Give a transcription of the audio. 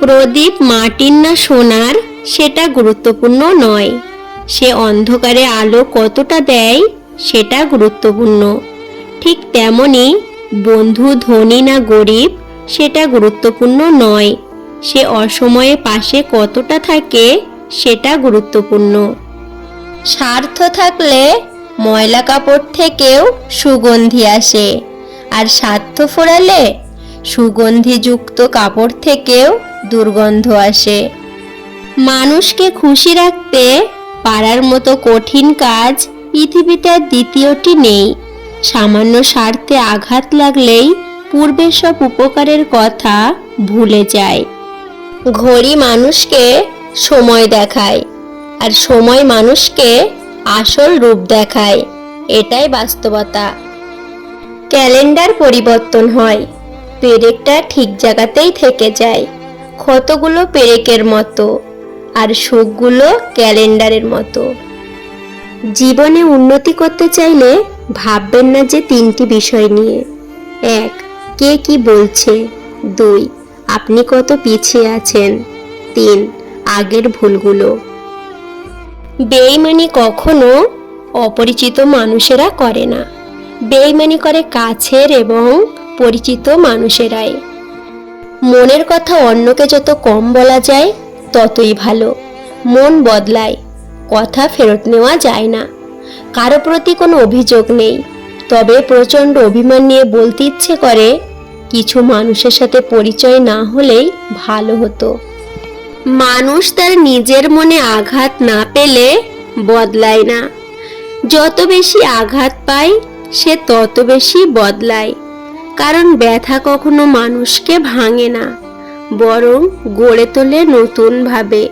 প্রদীপ মাটির না সোনার সেটা গুরুত্বপূর্ণ নয়, সে অন্ধকারে আলো কতটা দেয় সেটা গুরুত্বপূর্ণ। ঠিক তেমনি বন্ধু ধনী না গরিব সেটা গুরুত্বপূর্ণ নয়, সে অসময়ে পাশে কতটা থাকে সেটা গুরুত্বপূর্ণ। স্বার্থ থাকলে ময়লা কাপড় থেকেও সুগন্ধি আসে, আর স্বার্থ ফোরালে সুগন্ধিযুক্ত কাপড় থেকেও দুর্গন্ধ আসে। মানুষকে খুশি রাখতে পারার মতো কঠিন কাজ পৃথিবীতে আর দ্বিতীয়টি নেই। সামান্য স্বার্থে আঘাত লাগলেই পূর্বের সব উপকারের কথা ভুলে যায়। ঘড়ি মানুষকে সময় দেখায়, আর সময় মানুষকে আসল রূপ দেখায়, এটাই বাস্তবতা। ক্যালেন্ডার পরিবর্তন হয়, পেরেকটা ঠিক জায়গাতেই থেকে যায়। ক্ষতগুলো পেরেকের মতো, আর সুখগুলো ক্যালেন্ডারের মতো। জীবনে উন্নতি করতে চাইলে ভাববেন না যে তিনটি বিষয় নিয়ে: 1. কে কি বলছে, 2. আপনি কত পিছিয়ে আছেন, 3. আগের ভুলগুলো। বেইমানি কখনো অপরিচিত মানুষেরা করে না, বেইমানি করে কাছের এবং পরিচিত মানুষেরাই। মনের কথা অন্যকে যত কম বলা যায় ততই ভালো। মন বদলায়, কথা ফেরত নেওয়া যায় না। কারো প্রতি কোনো অভিযোগ নেই, তবে প্রচণ্ড অভিমান নিয়ে বলতে ইচ্ছে করে, কিছু মানুষের সাথে পরিচয় না হলেই ভালো হতো। মানুষ তার নিজের মনে আঘাত না পেলে বদলায় না, যত বেশি আঘাত পায় সে তত বেশি বদলায়। কারণ ব্যথা কখনো মানুষকে ভাঙে না, বরং গড়ে তোলে নতুনভাবে।